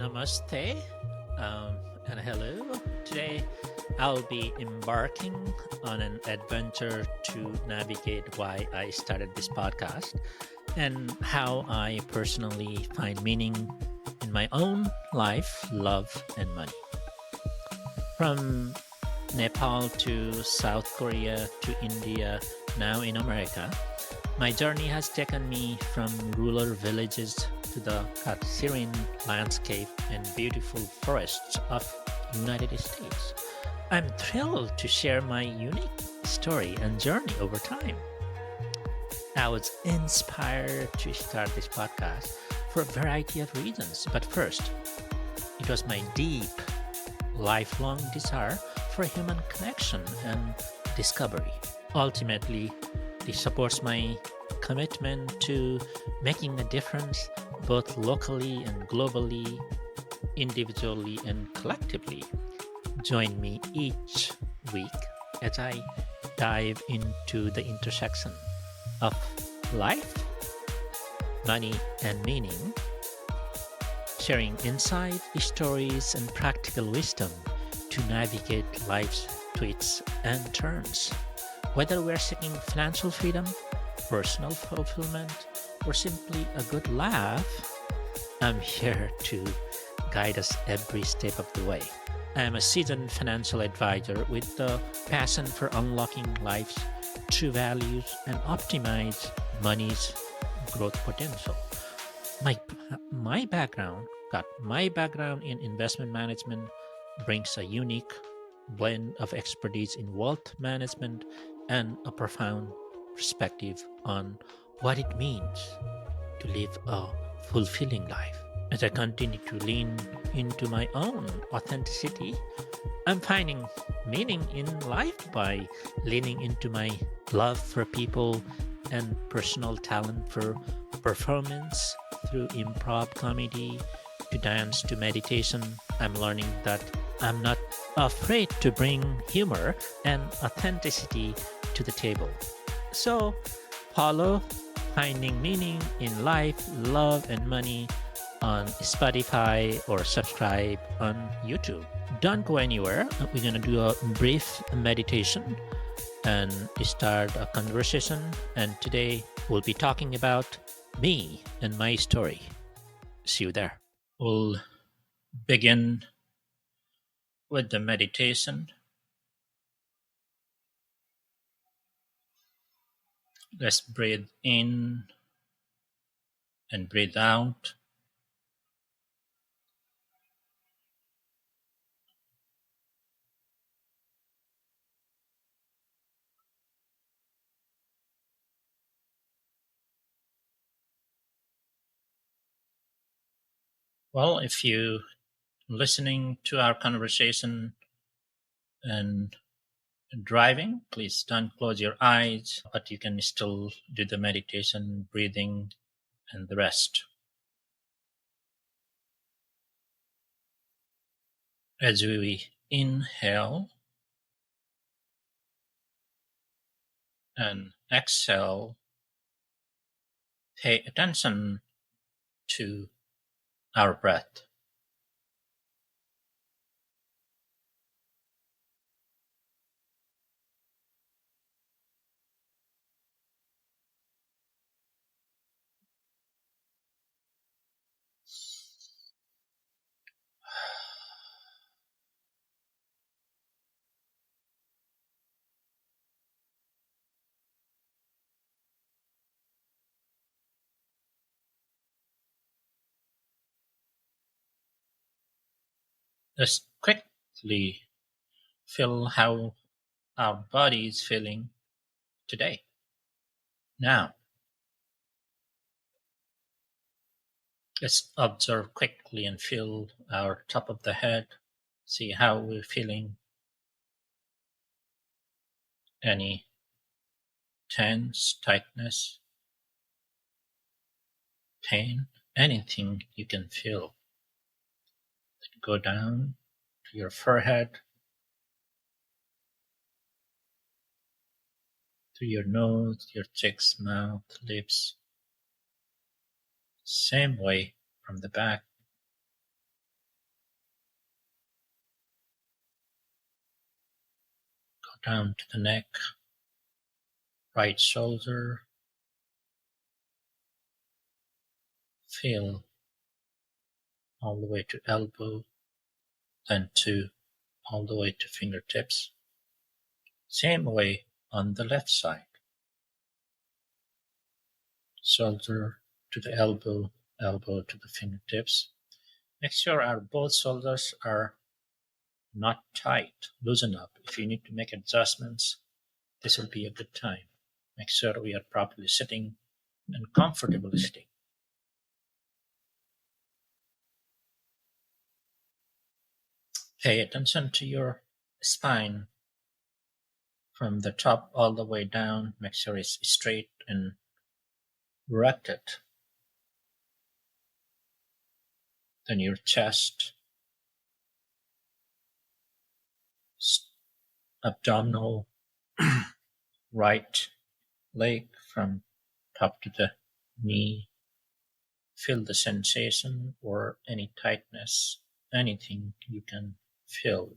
Namaste and hello. Today I'll be embarking on an adventure to navigate why I started this podcast and how I personally find meaning in my own life, love, and money. From Nepal to South Korea to India, now in America, my journey has taken me from rural villages to the serene landscape and beautiful forests of United States. I'm thrilled to share my unique story and journey over time. I was inspired to start this podcast for a variety of reasons, but first, it was my deep, lifelong desire for human connection and discovery. Ultimately, this supports my commitment to making a difference both locally and globally, individually and collectively. Join me each week as I dive into the intersection of life, money, and meaning, sharing insight, stories, and practical wisdom to navigate life's twists and turns. Whether we're seeking financial freedom, personal fulfillment, or simply a good laugh, I'm here to guide us every step of the way. I am a seasoned financial advisor with the passion for unlocking life's true values and optimize money's growth potential. My my background in investment management brings a unique blend of expertise in wealth management and a profound perspective on what it means to live a fulfilling life. As I continue to lean into my own authenticity, I'm finding meaning in life by leaning into my love for people and personal talent for performance through improv comedy to dance to meditation. I'm learning that I'm not afraid to bring humor and authenticity to the table. So, follow Finding Meaning in Life, Love, and Money on Spotify or subscribe on YouTube. Don't go anywhere. We're going to do a brief meditation and start a conversation. And today we'll be talking about me and my story. See you there. We'll begin with the meditation. Let's breathe in and breathe out. Well, if you listening to our conversation and driving, please don't close your eyes, but you can still do the meditation, breathing, and the rest. As we inhale and exhale, pay attention to our breath. Let's quickly feel how our body is feeling today. Now, let's observe quickly and feel our top of the head. See how we're feeling. Any tense, tightness, pain, anything you can feel. Go down to your forehead, to your nose, your cheeks, mouth, lips. Same way from the back down to the neck, right shoulder, feel all the way to elbow, then all the way to fingertips. Same way on the left side. Shoulder to the elbow, elbow to the fingertips. Make sure our both shoulders are not tight. Loosen up. If you need to make adjustments, this will be a good time. Make sure we are properly sitting and comfortably sitting. Pay attention to your spine from the top all the way down. Make sure it's straight and erected. Then your chest, abdominal, right leg from top to the knee. Feel the sensation or any tightness, anything you can feel.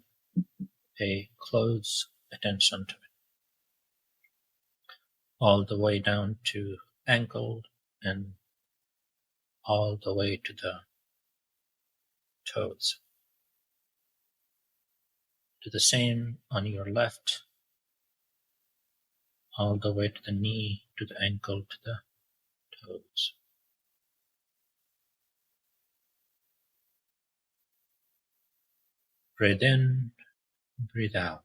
Pay close attention to it. All the way down to ankle and all the way to the toes. Do the same on your left, all the way to the knee, to the ankle, to the toes. Breathe in, breathe out.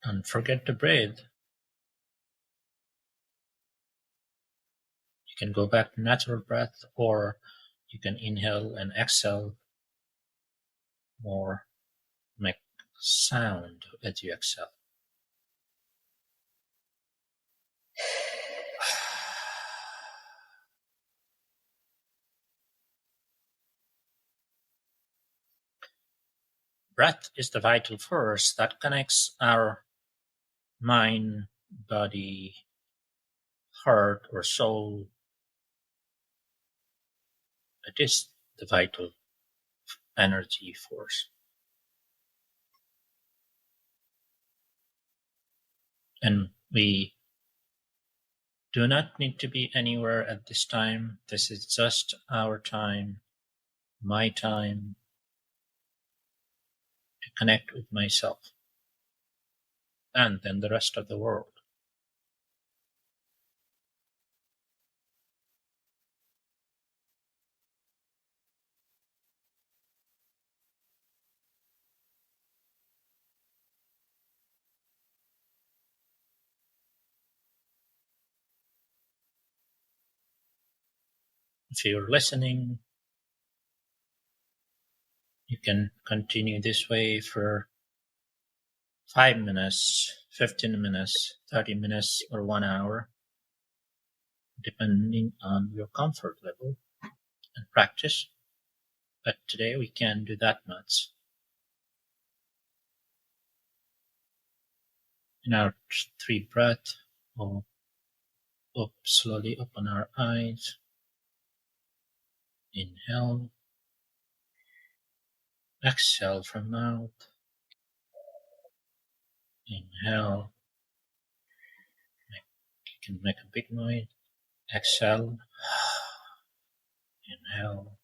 Don't forget to breathe. You can go back to natural breath, or you can inhale and exhale, or make sound as you exhale. Breath is the vital force that connects our mind, body, heart, or soul. It is the vital energy force. And we do not need to be anywhere at this time. This is just our time, my time, to connect with myself and then the rest of the world. If you're listening, you can continue this way for 5 minutes, 15 minutes, 30 minutes, or 1 hour, depending on your comfort level and practice. But today we can't do that much. In our 3 breath, we'll slowly open our eyes. Inhale. Exhale from mouth. Inhale. You can make a big noise. Exhale. Inhale.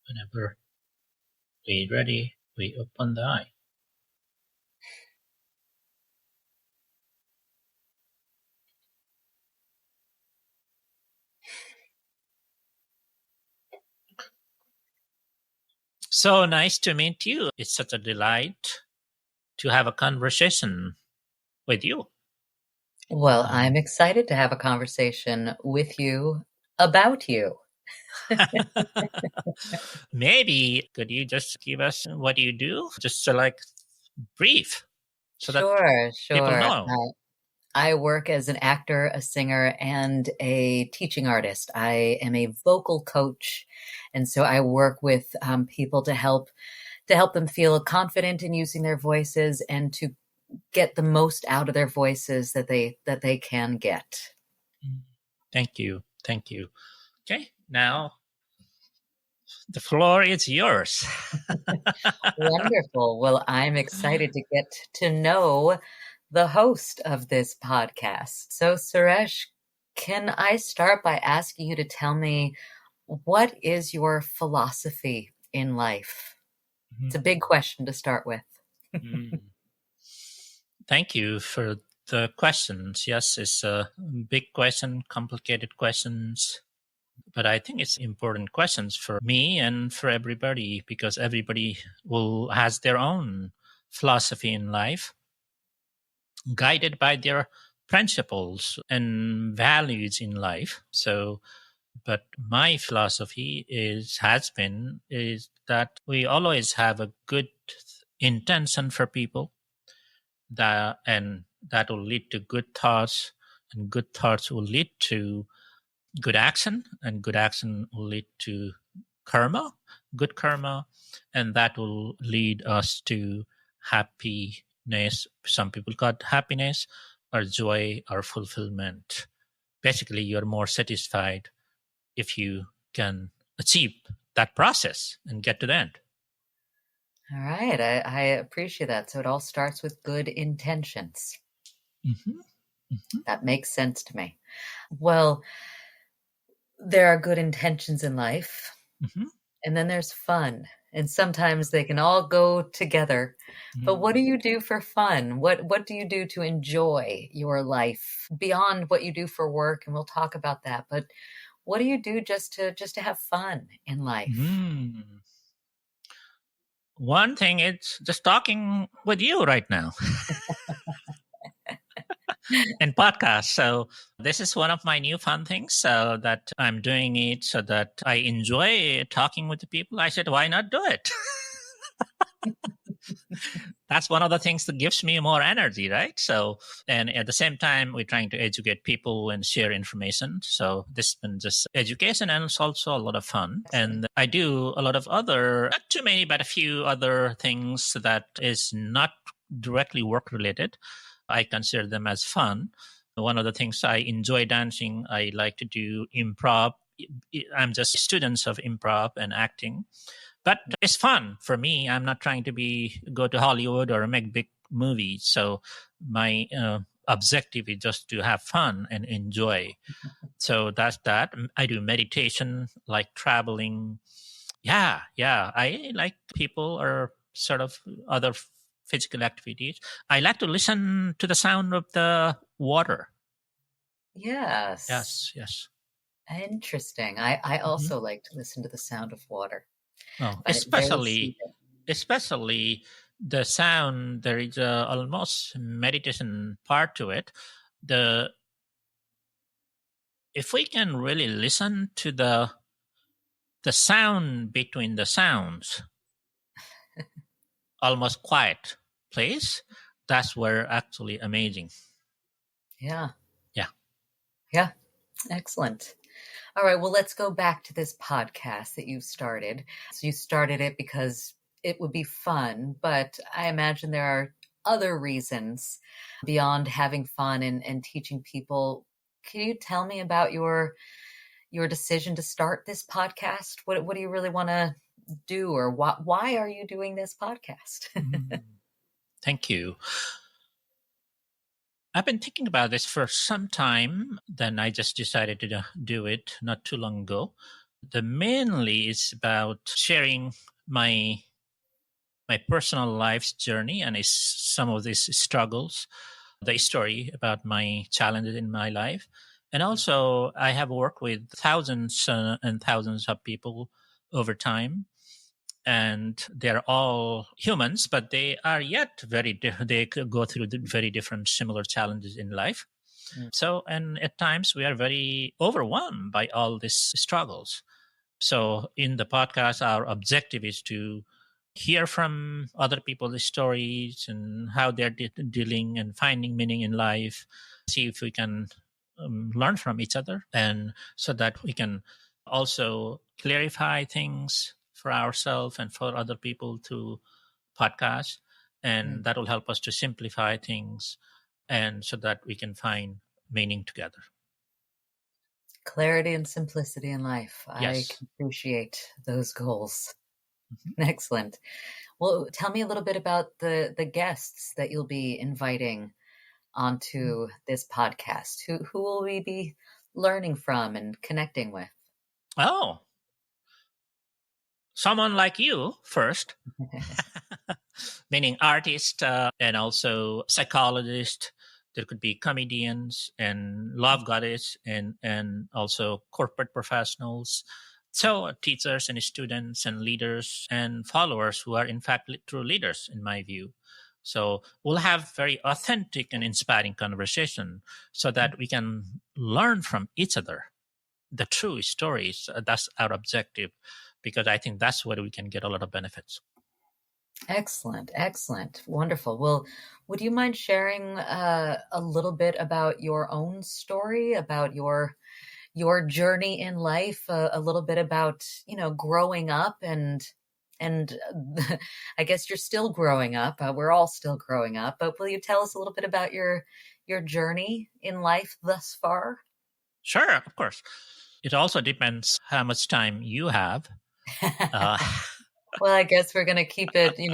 Whenever we're ready, we open the eye. So nice to meet you. It's such a delight to have a conversation with you. Well, I'm excited to have a conversation with you about you. Maybe could you just give us what you do? Just brief so that Sure, people sure. know. I work as an actor, a singer, and a teaching artist. I am a vocal coach, and so I work with people to help them feel confident in using their voices and to get the most out of their voices that they can get. Thank you. Thank you. Okay, now the floor is yours. Wonderful. Well, I'm excited to get to know the host of this podcast. So, Suresh, can I start by asking you to tell me what is your philosophy in life? It's a big question to start with. Mm. Thank you for the questions. Yes, it's a big question, complicated questions, but I think it's important questions for me and for everybody because everybody will has their own philosophy in life, guided by their principles and values in life. So, but my philosophy is that we always have a good intention for people that will lead to good thoughts, and good thoughts will lead to good action, and good action will lead to karma, good karma, and that will lead us to happiness. Some people got happiness or joy or fulfillment. Basically, you're more satisfied if you can achieve that process and get to the end. All right, I appreciate that. So it all starts with good intentions. Hmm. That makes sense to me. Well, there are good intentions in life, Hmm. and then there's fun. And sometimes they can all go together. But what do you do for fun? What do you do to enjoy your life beyond what you do for work? And we'll talk about that. But what do you do just to have fun in life? Mm. One thing is just talking with you right now and podcast. So this is one of my new fun things. So that I'm doing it so that I enjoy talking with the people. I said, why not do it? That's one of the things that gives me more energy, right? So, and at the same time, we're trying to educate people and share information. So this has been just education, and it's also a lot of fun. Excellent. And I do a lot of other, not too many, but a few other things that is not directly work related. I consider them as fun. One of the things I enjoy dancing, I like to do improv. I'm just students of improv and acting, but it's fun for me. I'm not trying to be go to Hollywood or make big movies. So my objective is just to have fun and enjoy. So that's that. I do meditation, like traveling. Yeah. I like people or sort of other physical activities. I like to listen to the sound of the water. Yes. Yes. Interesting. I Mhm. also like to listen to the sound of water. Oh, Find it very soothing. especially the sound. There is a almost meditation part to it. The If we can really listen to the sound between the sounds, almost quiet place, that's where actually amazing. Yeah. Yeah. Yeah. Excellent. All right. Well, let's go back to this podcast that you started. So you started it because it would be fun, but I imagine there are other reasons beyond having fun and teaching people. Can you tell me about your decision to start this podcast? What do you really want to do, or why are you doing this podcast? Mm. Thank you. I've been thinking about this for some time. Then I just decided to do it not too long ago. The mainly is about sharing my my personal life's journey and some of these struggles, the story about my challenges in my life. And also, I have worked with thousands and thousands of people over time, and they're all humans, but they are yet they could go through very different, similar challenges in life. Mm. So, and at times we are very overwhelmed by all these struggles. So, in the podcast, our objective is to hear from other people's stories and how they're dealing and finding meaning in life. see if we can learn from each other, and so that we can also clarify things for ourselves and for other people to podcast, and Mm. that will help us to simplify things, and so that we can find meaning together. Clarity and simplicity in life. I Yes. can appreciate those goals. Mhm. Excellent. Well, tell me a little bit about the guests that you'll be inviting onto this podcast. Who will we be learning from and connecting with? Oh, someone like you first, meaning artist, and also psychologist. There could be comedians and love goddess, and also corporate professionals. So teachers and students and leaders and followers who are in fact true leaders, in my view. So we'll have very authentic and inspiring conversation, so that we can learn from each other the true stories. That's our objective, because I think that's where we can get a lot of benefits. Excellent, excellent, wonderful. Well, would you mind sharing a little bit about your own story, about your journey in life, a little bit about growing up and I guess you're still growing up. We're all still growing up, but will you tell us a little bit about your journey in life thus far? Sure, of course. It also depends how much time you have. Uh, Well, I guess we're gonna keep it, we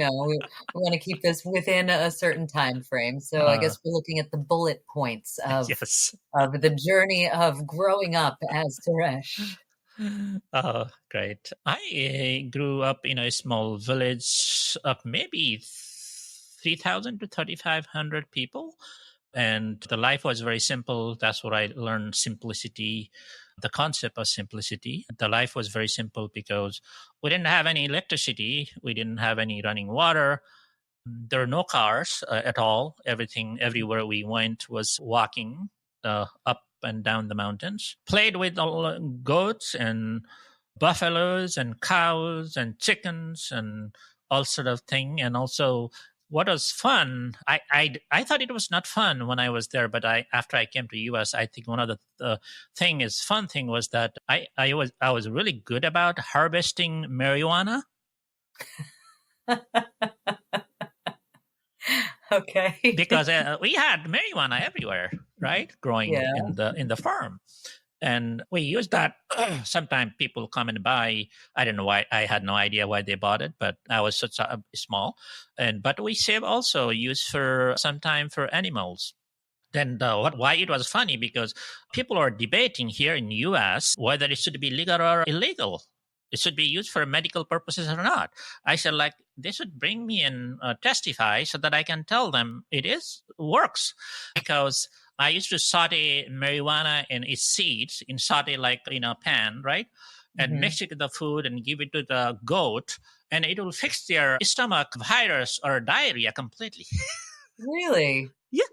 wanna keep this within a certain time frame. So I uh, guess we're looking at the bullet points yes. of the journey of growing up as Suresh. Great. I grew up in a small village of maybe 3,000 to 3,500 people. And the life was very simple. That's where I learned simplicity, the concept of simplicity. The life was very simple because we didn't have any electricity, we didn't have any running water. There were no cars at all. Everything, everywhere we went, was walking up and down the mountains. Played with goats and buffaloes and cows and chickens and all sort of thing. And also, what was fun? I thought it was not fun when I was there, but after I came to US, I think one of the fun thing was that I was really good about harvesting marijuana. Okay. Because we had marijuana everywhere, right? Growing Yeah. in the farm, and we used that. Sometimes people come and buy. I don't know why. I had no idea why they bought it, but I was such a small, and but we save also use for sometime for animals. Then why it was funny, because people are debating here in U.S. whether it should be legal or illegal. It should be used for medical purposes or not. I said, like, they should bring me and testify so that I can tell them it is works, because I used to saute marijuana and its seeds in saute, like in a pan, right, and Mhm. mix it with the food and give it to the goat, and it will fix their stomach virus or diarrhea completely. Really? Yeah,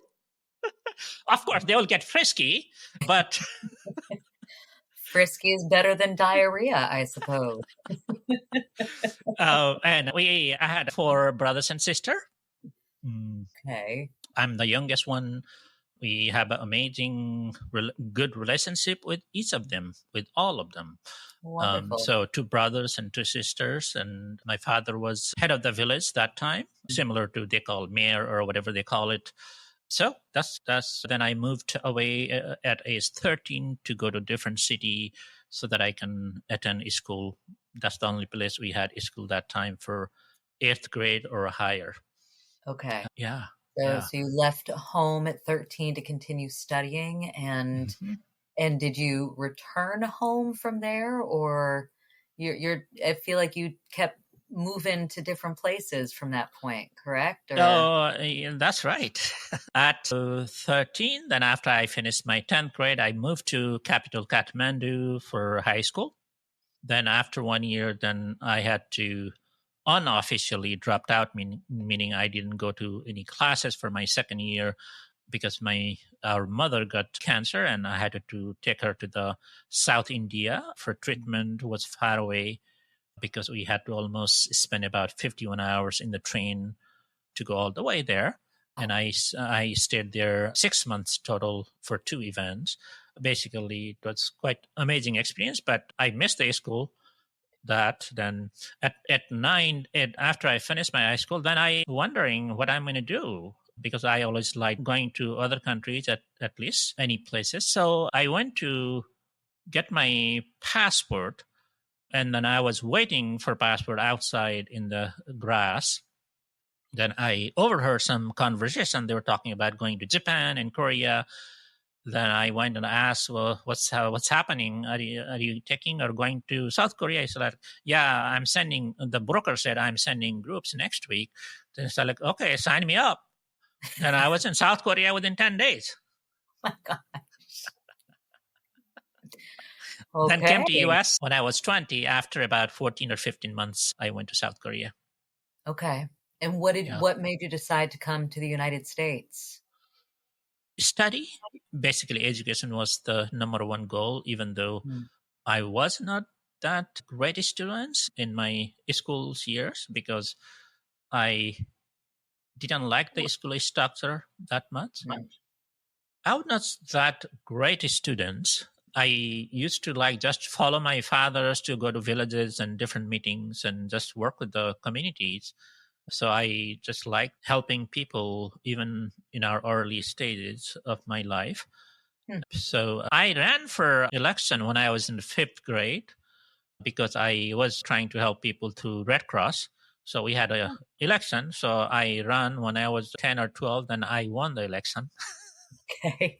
of course they will get frisky, but Frisky is better than diarrhea, I suppose. and I had four brothers and sister. Mm, Okay. I'm the youngest one. We have an amazing, good relationship with each of them, with all of them. Wonderful. So two brothers and two sisters, and my father was head of the village that time, similar to they call mayor or whatever they call it. So that's. Then I moved away at age 13 to go to different city so that I can attend school. That's the only place we had school that time for eighth grade or higher. Okay. Yeah, So yeah. so you left home at 13 to continue studying, Mhm. and did you return home from there, or you're I feel like you kept moving to different places from that point, correct? Or Oh, yeah, that's right. At 13, then after I finished my 10th grade, I moved to capital Kathmandu for high school. Then after 1 year, then I had to unofficially dropped out, meaning I didn't go to any classes for my second year, because my our mother got cancer and I had to take her to the South India for treatment. It was far away, because we had to almost spend about 51 hours in the train to go all the way there. And I stayed there 6 months total for 2 events. Basically, it was quite amazing experience, but I missed the school. That then at nine, after I finished my high school, then I wondering what I'm going to do, because I always like going to other countries, at least any places. So I went to get my passport, and then I was waiting for passport outside in the grass. Then I overheard some conversation. They were talking about going to Japan and Korea. Then I went and asked, "Well, what's happening? Are you taking or going to South Korea?" I said, like, "Yeah, I'm sending." The broker said, "I'm sending groups next week." Then I said, like, "Okay, sign me up." And I was in South Korea within 10 days. My God. Then came to Okay. US when I was 20. After about 14 or 15 months, I went to South Korea. Okay. And Yeah, what made you decide to come to the United States? study. Basically, education was the number one goal, even though Mm. I was not that great a student in my school's years, because I didn't like the school structure that much. Mm. I was not that great a student. I used to like just follow my fathers to go to villages and different meetings and just work with the communities. So I just like helping people even in our early stages of my life. Hmm. So I ran for election when I was in the fifth grade, because I was trying to help people to Red Cross. So we had a election. So I ran when I was 10 or 12, then I won the election. Okay.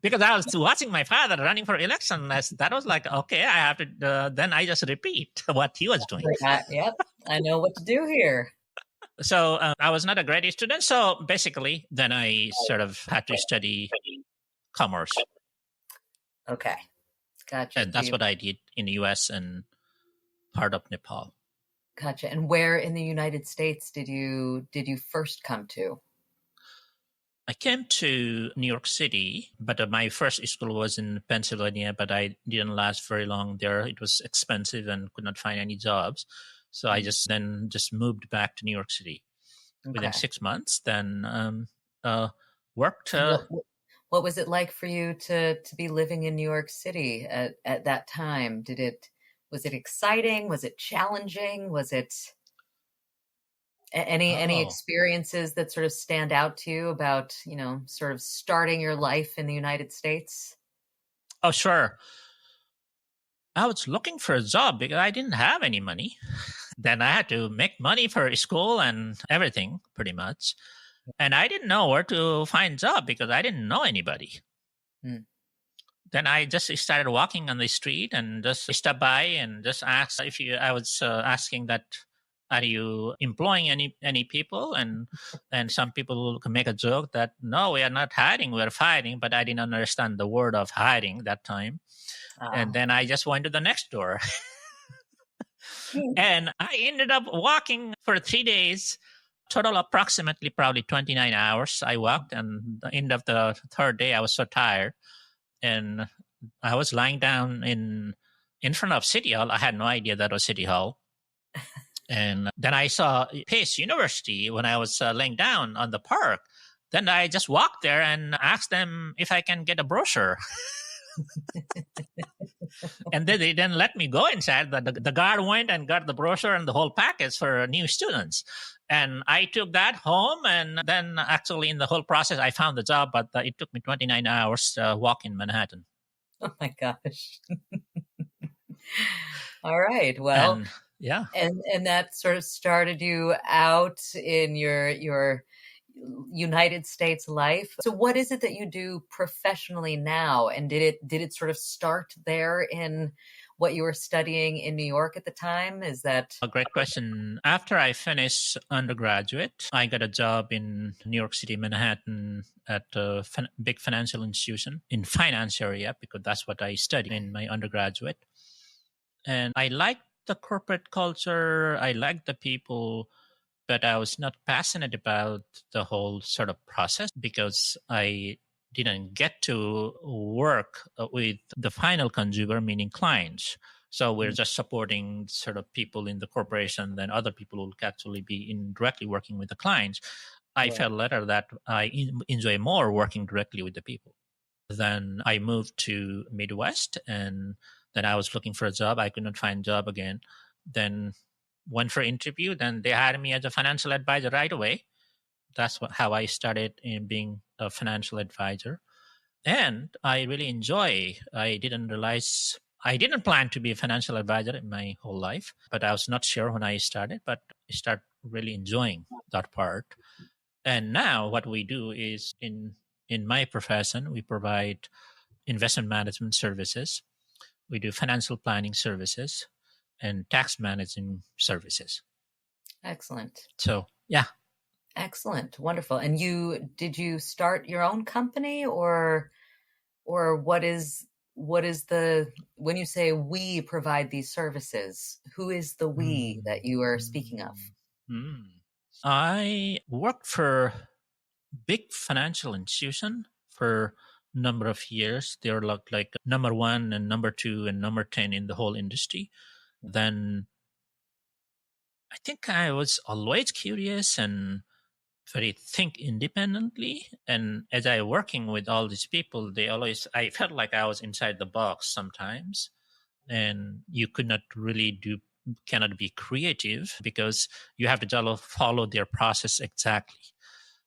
Because I was watching my father running for election. That was like, okay, I have to, then I just repeat what he was doing. Yep. I know what to do here. So I was not a great student. So basically, then I sort of had to study commerce. Okay. Gotcha. And that's what I did in the US and part of Nepal. Gotcha. And where in the United States did you first come to? I came to New York City, but my first school was in Pennsylvania, but I didn't last very long there. It was expensive and could not find any jobs. So I Mm. just moved back to New York City within Okay. 6 months. Then worked. And what was it like for you to be living in New York City at that time? Was it exciting? Was it challenging? Was it any Oh, experiences that sort of stand out to you about, sort of starting your life in the United States? oh, sure. I was looking for a job because I didn't have any money. Then I had to make money for school and everything, pretty much. And I didn't know where to find job because I didn't know anybody. Mm. Then I just started walking on the street and just stopped by and just asked if you. I was asking that, are you employing any people? And some people can make a joke that no, we are not hiring, we are firing. But I didn't understand the word of hiring that time. And Ah. then I just went to the next door, Hmm. and I ended up walking for 3 days. Total approximately probably 29 hours I walked, and the end of the third day I was so tired, and I was lying down in front of City Hall. I had no idea that was City Hall. And then I saw Pace University when I was laying down on the park. Then I just walked there and asked them if I can get a brochure. And then they didn't let me go inside. The guard went and got the brochure and the whole package for new students. And I took that home. And then actually, in the whole process, I found the job, but it took me 29 hours to walk in Manhattan. Oh my gosh. All right. Well, And yeah. and that sort of started you out in your United States life. So what is it that you do professionally now? And did it sort of start there in what you were studying in New York at the time? Is that A great question. After I finished undergraduate, I got a job in New York City, Manhattan, at a big financial institution in finance area, because that's what I studied in my undergraduate. And I liked the corporate culture. I liked the people, but I was not passionate about the whole sort of process because I didn't get to work with the final consumer, meaning clients. So we're just supporting sort of people in the corporation, then other people will actually be indirectly working with the clients. I Right. felt later that I enjoy more working directly with the people. Then I moved to Midwest, and then I was looking for a job. I could not find a job again. Then went for interview. Then they hired me as a financial advisor right away. That's how I started in being a financial advisor. And I really enjoy. I didn't realize I didn't plan to be a financial advisor in my whole life, but I was not sure when I started. But I start really enjoying that part. And now what we do is in my profession, we provide investment management services. We do financial planning services and tax managing services. Excellent. So yeah. Excellent. Wonderful. And did you start your own company, or what is the when you say we provide these services, who is the we that Mm, you are speaking of? mm, mm. I worked for big financial institution for number of years. They were like number one and number two and number 10 in the whole industry. Then I think I was always curious and very think independently. And as I working with all these people, they always I felt like I was inside the box sometimes, and you could not really do cannot be creative because you have to follow their process exactly.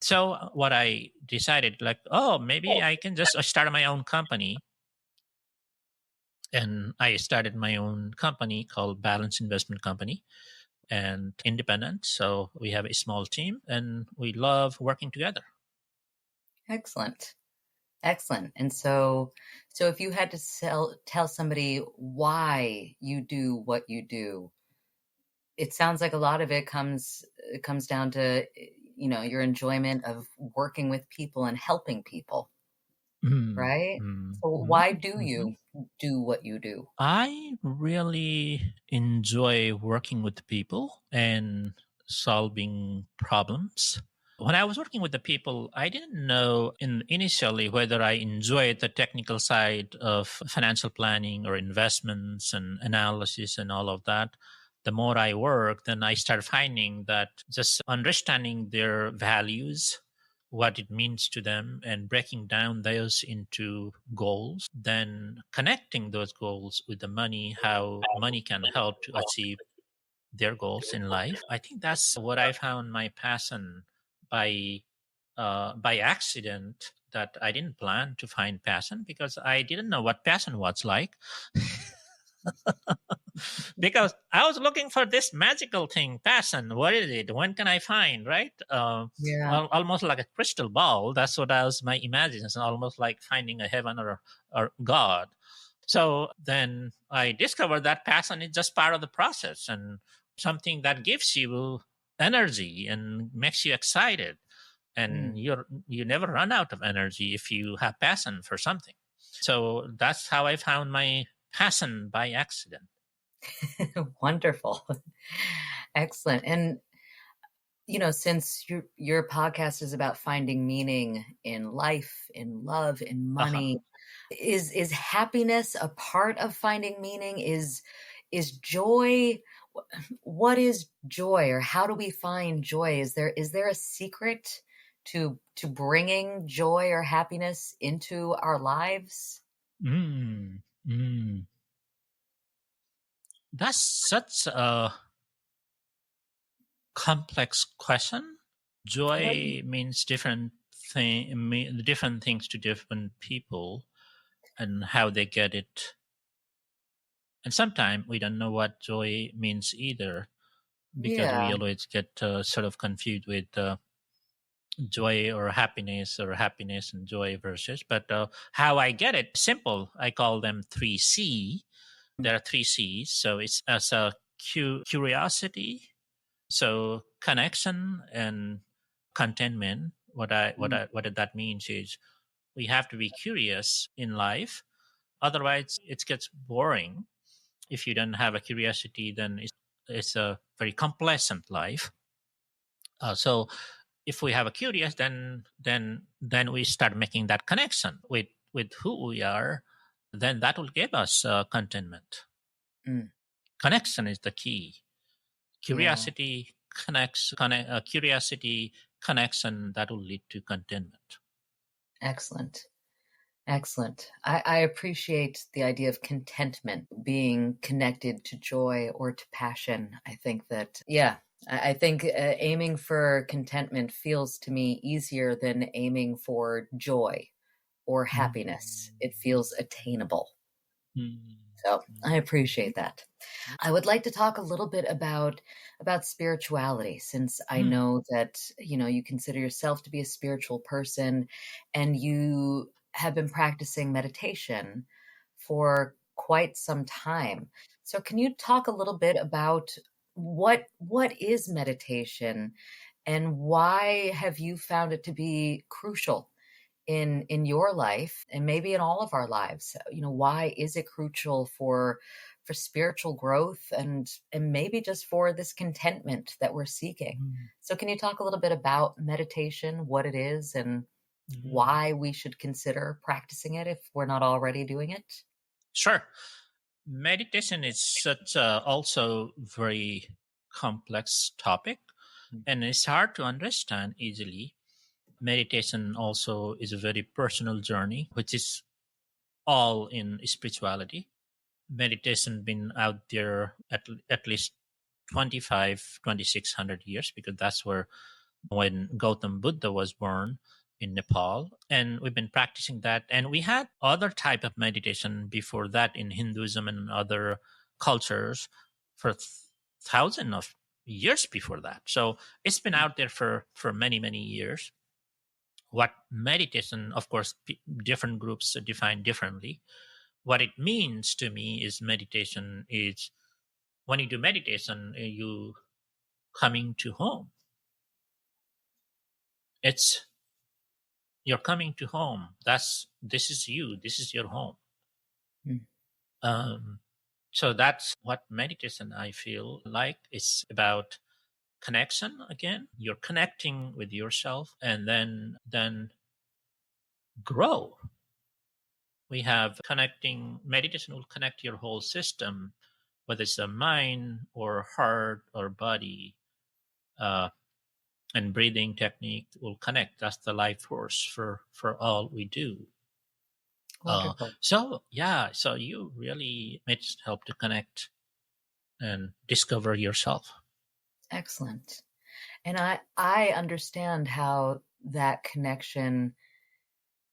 So what I decided, like, oh, maybe I can just start my own company. And I started my own company called Balance Investment Company and independent. So we have a small team and we love working together. Excellent. Excellent. And so if you had to tell somebody why you do what you do, it sounds like a lot of it comes down to your enjoyment of working with people and helping people, Mm, right? mm, So mm, why do mhm. you do what you do? I really enjoy working with people and solving problems. When I was working with the people, I didn't know initially whether I enjoyed the technical side of financial planning or investments and analysis and all of that. The more I work, then I start finding that just understanding their values, what it means to them, and breaking down those into goals, then connecting those goals with the money, how money can help to achieve their goals in life. I think that's what I found my passion by by accident. That I didn't plan to find passion because I didn't know what passion was like. Because I was looking for this magical thing, passion. What is it? When can I find? Right? Yeah. Almost like a crystal ball. That's what I was my imagination. Almost like finding a heaven or God. So then I discovered that passion is just part of the process and something that gives you energy and makes you excited. And Mm. you never run out of energy if you have passion for something. So that's how I found my passion by accident. Wonderful. Excellent. And since your podcast is about finding meaning in life, in love, in Uh-huh. money, is happiness a part of finding meaning? Is joy, what is joy, or how do we find joy? Is there a secret to bringing joy or happiness into our lives? Mm, mm. That's such a complex question. What? Joy means different things to different people and how they get it. And sometimes we don't know what joy means either because we Yeah. always get sort of confused with joy or happiness and joy versus. But how I get it, simple. I call them 3C. There are 3Cs. So it's as a curiosity, so connection and contentment. Mm. What that means is we have to be curious in life. Otherwise, it gets boring. If you don't have a curiosity, then it's a very complacent life. So if we have a curious, then we start making that connection with who we are. Then that will give us contentment. Mm. Connection is the key. Yeah. Curiosity connection that will lead to contentment. Excellent. Excellent. I appreciate the idea of contentment being connected to joy or to passion. I think that, yeah, I think aiming for contentment feels to me easier than aiming for joy or happiness. Mm, It feels attainable. mm, So I mm, appreciate that. I would like to talk a little bit about spirituality, since I mm, know that, you consider yourself to be a spiritual person, and you have been practicing meditation for quite some time. So can you talk a little bit about what is meditation, and why have you found it to be crucial in your life, and maybe in all of our lives? Why is it crucial for spiritual growth, and maybe just for this contentment that we're seeking? mm, So can you talk a little bit about meditation, what it is, and mm. why we should consider practicing it if we're not already doing it? Sure. Meditation is such a also very complex topic, Mm. and it's hard to understand easily. Meditation also is a very personal journey, which is all in spirituality. Meditation been out there at least 25, 2600 years, because that's where when Gautam Buddha was born in Nepal, and we've been practicing that. And we had other type of meditation before that in Hinduism and other cultures for thousands of years before that. So it's been out there for many years. What meditation, of course, different groups define differently. What it means to me is meditation is when you do meditation, you coming to home. It's you're coming to home. This is you. This is your home. Mm. Um, so that's what meditation I feel like. It's about connection again. You're connecting with yourself, and then grow. We have connecting meditation will connect your whole system, whether it's a mind or heart or body. Uh, and breathing technique will connect. That's the life force for all we do. Wonderful. So yeah, so you really it's help to connect and discover yourself. Excellent. And I understand how that connection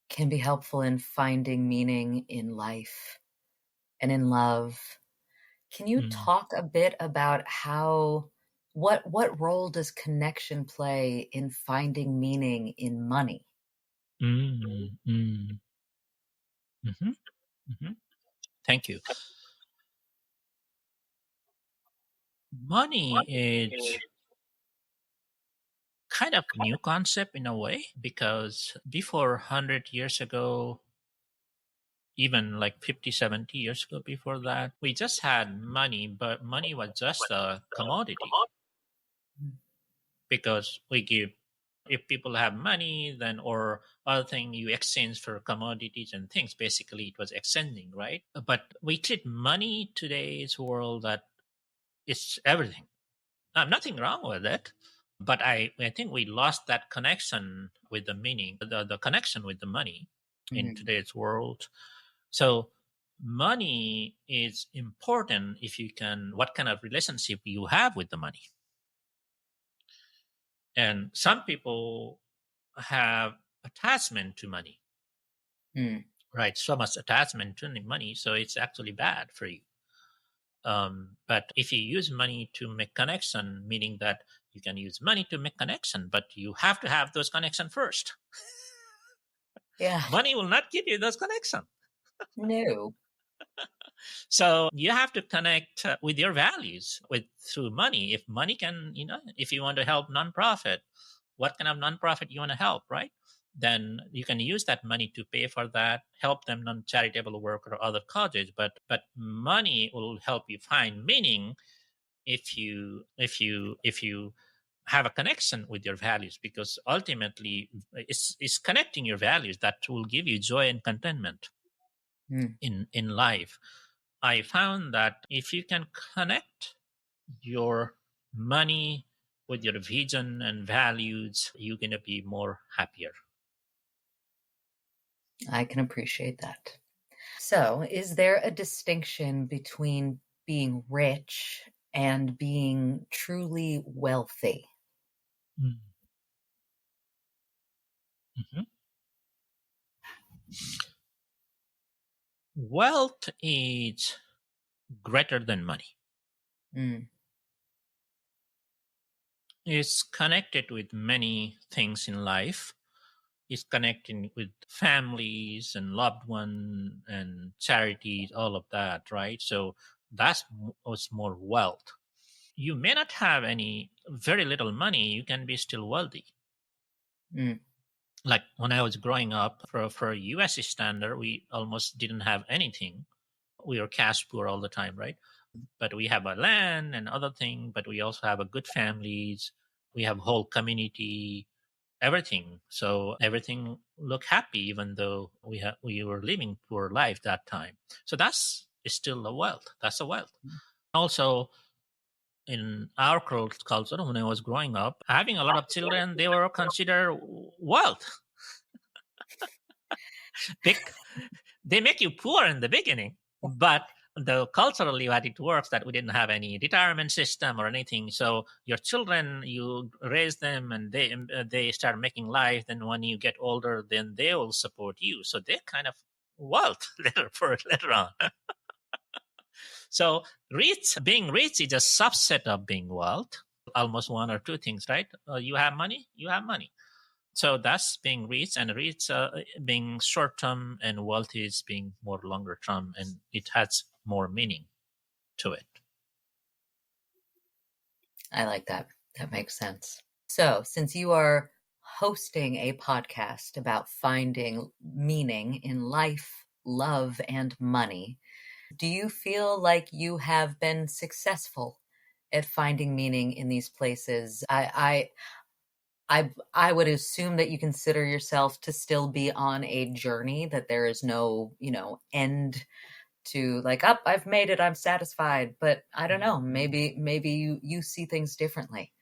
can be helpful in finding meaning in life and in love. Can you Mm, talk a bit about what role does connection play in finding meaning in money? mm, mm, mhm, mhm. Thank you. Money is kind of new concept in a way, because before 100 years ago, even like 50, 70 years ago before that, we just had money, but money was just a commodity, Mm. because we give, if people have money, then or other thing, you exchange for commodities and things. Basically it was exchanging, right? But we treat money today's world that it's everything. Nothing wrong with it, but I think we lost that connection with the meaning, the connection with the money in Mhm. today's world. So money is important if you can, what kind of relationship you have with the money. And some people have attachment to money, Mm. right? So much attachment to the money, so it's actually bad for you. But if you use money to make connection, meaning that you can use money to make connection, but you have to have those connection first. Yeah. Money will not give you those connection. No. So you have to connect with your values with through money. If money can, if you want to help nonprofit, what kind of nonprofit you want to help, right? Then you can use that money to pay for that, help them on charitable work or other causes. But money will help you find meaning if you have a connection with your values, because ultimately it's connecting your values that will give you joy and contentment Mm. in life. I found that if you can connect your money with your vision and values, you're going to be more happier. I can appreciate that. So, is there a distinction between being rich and being truly wealthy? Mhm. Wealth is greater than money. Mm, It's connected with many things in life. It's connecting with families and loved one and charities, all of that, right? So that's what's more wealth. You may not have any very little money, you can be still wealthy. mm, Like when I was growing up, for US standard, we almost didn't have anything. We were cash poor all the time, right? But we have a land and other thing, but we also have a good families, we have whole community, everything. So everything looked happy, even though we were living poor life that time. So that's is still a wealth. That's a wealth. Also, in our culture, when I was growing up, having a lot of children, they were considered wealth. Bec- they make you poor in the beginning, but the culturally what it works that we didn't have any retirement system or anything. So your children, you raise them and they start making life. Then when you get older, then they will support you. So they're kind of wealth later on. So being rich is a subset of being wealth. Almost one or two things, right? You have money, you have money. So that's being rich, and rich being short term, and wealth is being more longer term, and it has more meaning to it. I like that. That makes sense. So, since you are hosting a podcast about finding meaning in life, love, and money, do you feel like you have been successful at finding meaning in these places? I would assume that you consider yourself to still be on a journey, that there is no, end to like, up, I've made it, I'm satisfied. But I don't know, maybe you see things differently.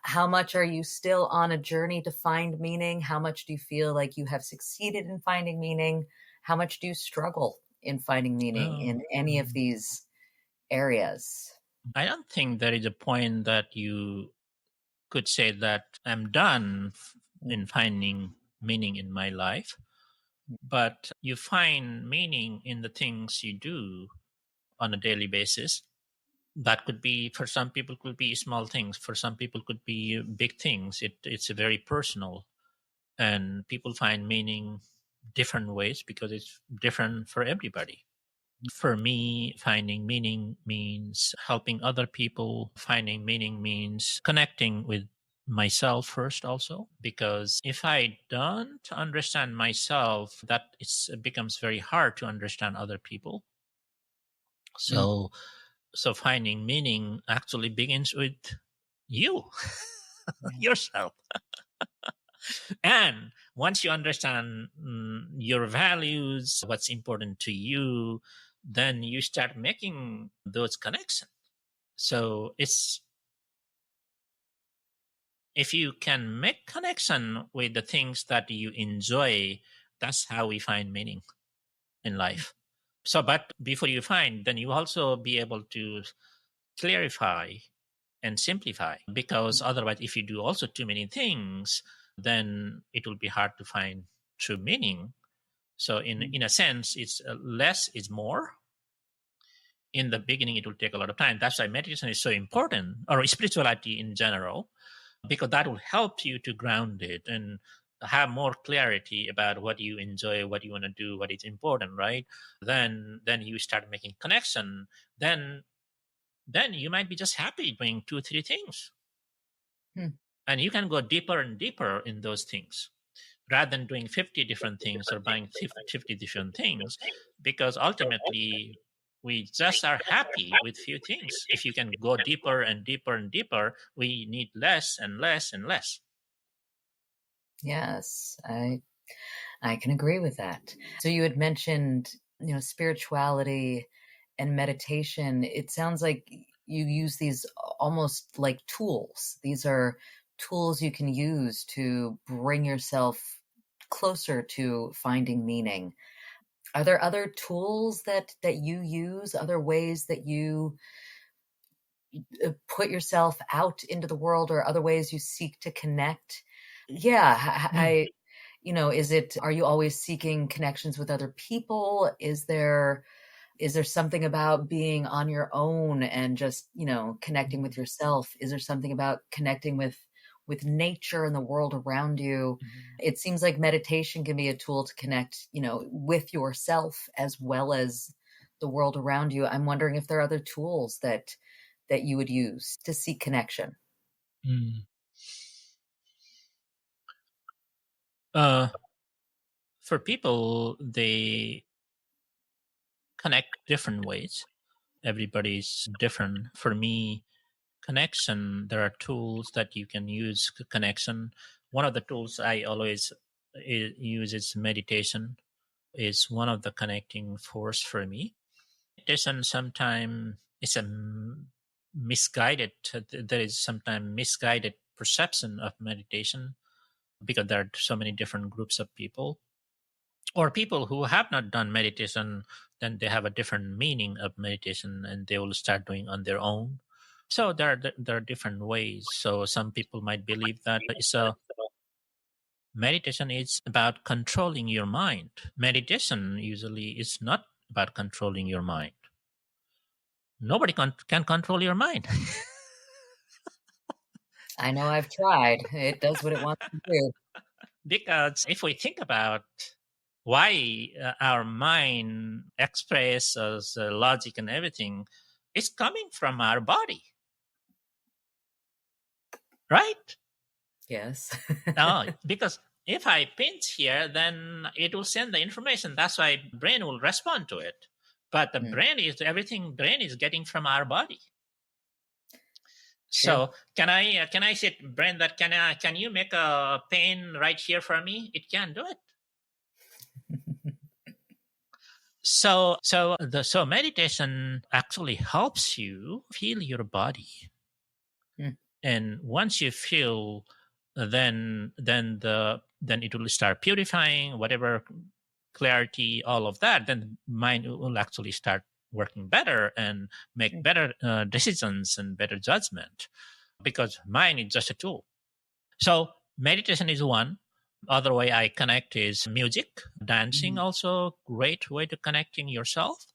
How much are you still on a journey to find meaning? How much do you feel like you have succeeded in finding meaning? How much do you struggle in finding meaning Oh, in any of these areas? I don't think there is a point that you could say that I'm done in finding meaning in my life, but you find meaning in the things you do on a daily basis. That could be, for some people could be small things, for some people could be big things. It's very personal, and people find meaning different ways because it's different for everybody. For me, finding meaning means helping other people. Finding meaning means connecting with myself first, also, because if I don't understand myself, it becomes very hard to understand other people. Mm, So so finding meaning actually begins with you, yeah. yourself. And once you understand your values, what's important to you, then you start making those connections. So it's if you can make connection with the things that you enjoy, that's how we find meaning in life. So, but before you find, then you also be able to clarify and simplify, because otherwise if you do also too many things, then it will be hard to find true meaning. So in a sense, it's less is more. In the beginning it will take a lot of time. That's why meditation is so important, or spirituality in general, because that will help you to ground it and have more clarity about what you enjoy, what you want to do, what is important, right? Then you start making connection. Then you might be just happy doing two three things, Hmm. and you can go deeper and deeper in those things rather than doing 50 different things or buying 50 different things, because ultimately we just are happy with few things. If you can go deeper and deeper and deeper, we need less and less and less. Yes, I can agree with that. So you had mentioned, spirituality and meditation. It sounds like you use these almost like tools. These are tools you can use to bring yourself closer to finding meaning. Are there other tools that you use, other ways that you put yourself out into the world, or other ways you seek to connect? Yeah, Mm, is it, are you always seeking connections with other people? Is there something about being on your own and just, connecting with mm, yourself? Is there something about connecting with nature and the world around you? mm, It seems like meditation can be a tool to connect, with yourself as well as the world around you. I'm wondering if there are other tools that you would use to seek connection. mm. Uh, for people, they connect different ways. Everybody's different. For me, connection, there are tools that you can use connection. One of the tools I always use is meditation. Is one of the connecting force for me. Meditation sometimes is a misguided. There is sometimes misguided perception of meditation because there are so many different groups of people, or people who have not done meditation. Then they have a different meaning of meditation, and they will start doing on their own. So there are different ways. So some people might believe that it's a meditation is about controlling your mind. Meditation usually is not about controlling your mind. Nobody can control your mind. I know I've tried. It does what it wants to do. Because if we think about why our mind expresses logic and everything, it's coming from our body, right? Yes. Because if I pinch here, then it will send the information. That's why brain will respond to it. But the Mm, brain is everything. Brain is getting from our body. true. So can I say, brain, that can you make a pain right here for me? It can do it. So meditation actually helps you feel your body, Mm, and once you feel, then it will start purifying whatever clarity, all of that. Then the mind will actually start working better and make mm, better decisions and better judgment, because mind is just a tool. So meditation is one. Other way I connect is music, dancing. mhm. Also, great way to connecting yourself,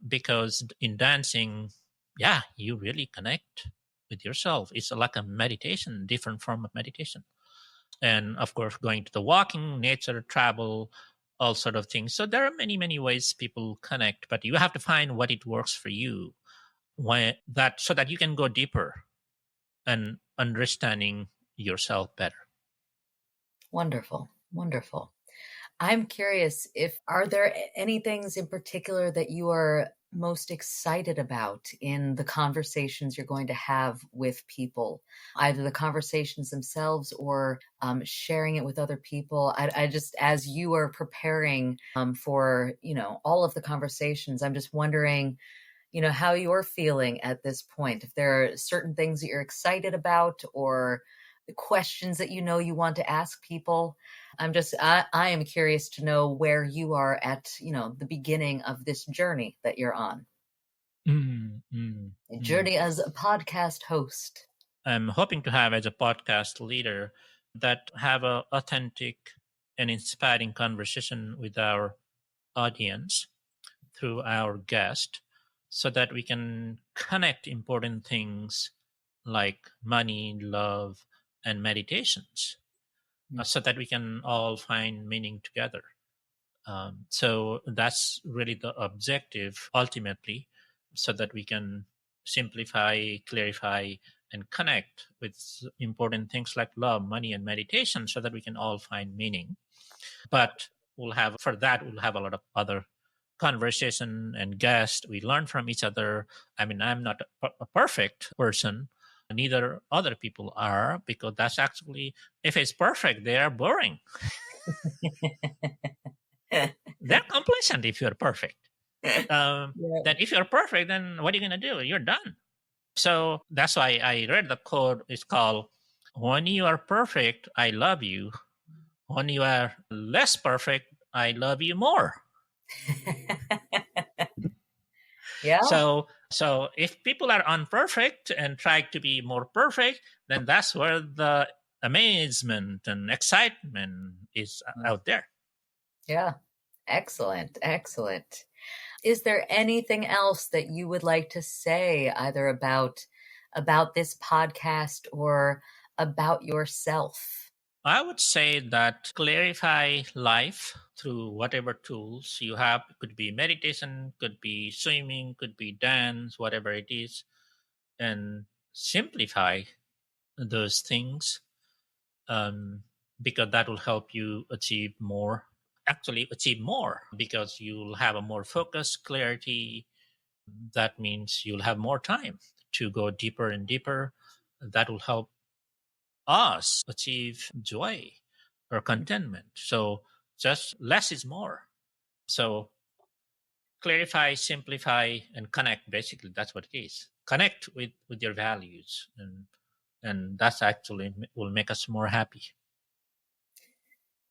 because in dancing, yeah, you really connect with yourself. It's like a meditation, different form of meditation. And of course, going to the walking, nature, travel, all sort of things. So there are many ways people connect, but you have to find what it works for you. Why that, so that you can go deeper and understanding yourself better. Wonderful. Wonderful. I'm curious, if are there any things in particular that you are most excited about in the conversations you're going to have with people, either the conversations themselves or sharing it with other people? I just, as you are preparing for, all of the conversations, I'm just wondering, how you're feeling at this point. If there are certain things that you're excited about, or questions that you want to ask people. I am curious to know where you are at, the beginning of this journey that you're on. Mm, mm, A mm. journey as a podcast host. I'm hoping to have, as a podcast leader, that have a authentic and inspiring conversation with our audience through our guest, so that we can connect important things like money, love, and meditations, Mm. so that we can all find meaning together. So that's really the objective ultimately, so that we can simplify, clarify, and connect with important things like love, money, and meditation, so that we can all find meaning. But we'll have a lot of other conversation and guests. We learn from each other. I mean, I'm not a perfect person. Neither other people are, because that's actually, if it's perfect, they are boring. They're complacent if you're perfect. Yeah. Then if you're perfect, then what are you going to do? You're done. So that's why I read the quote. It's called, "When you are perfect, I love you. When you are less perfect, I love you more." Yeah. So if people are unperfect and try to be more perfect, then that's where the amazement and excitement is out there. Yeah. Excellent. Excellent. Is there anything else that you would like to say either about this podcast or about yourself? I would say that clarify life through whatever tools you have. It could be meditation, could be swimming, could be dance, whatever it is, and simplify those things, um, because that will help you achieve more. Actually, achieve more because you'll have a more focus, clarity. That means you'll have more time to go deeper and deeper. That will help us achieve joy or contentment. So just less is more. So clarify, simplify, and connect. Basically, that's what it is. Connect with your values, and that's actually will make us more happy.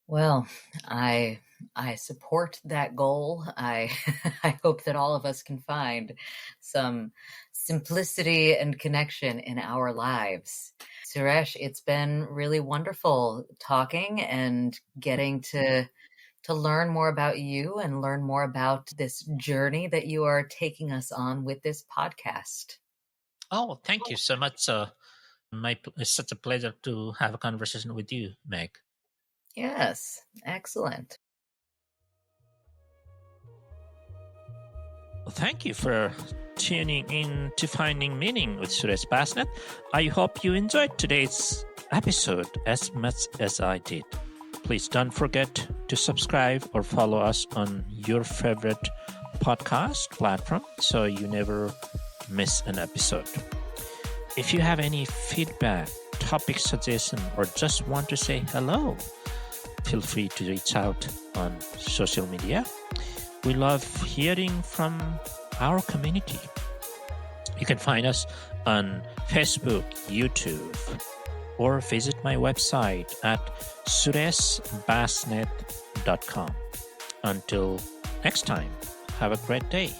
Well, I I support that goal. I I hope that all of us can find some simplicity and connection in our lives. Suresh, it's been really wonderful talking and getting to learn more about you and learn more about this journey that you are taking us on with this podcast. Oh, thank you so much. It's such a pleasure to have a conversation with you, Meg. Yes, excellent. Thank you for tuning in to Finding Meaning with Suresh Basnet. I hope you enjoyed today's episode as much as I did. Please don't forget to subscribe or follow us on your favorite podcast platform so you never miss an episode. If you have any feedback, topic suggestion, or just want to say hello, feel free to reach out on social media. We love hearing from our community. You can find us on Facebook, YouTube, or visit my website at sureshbasnet.com. Until next time, have a great day.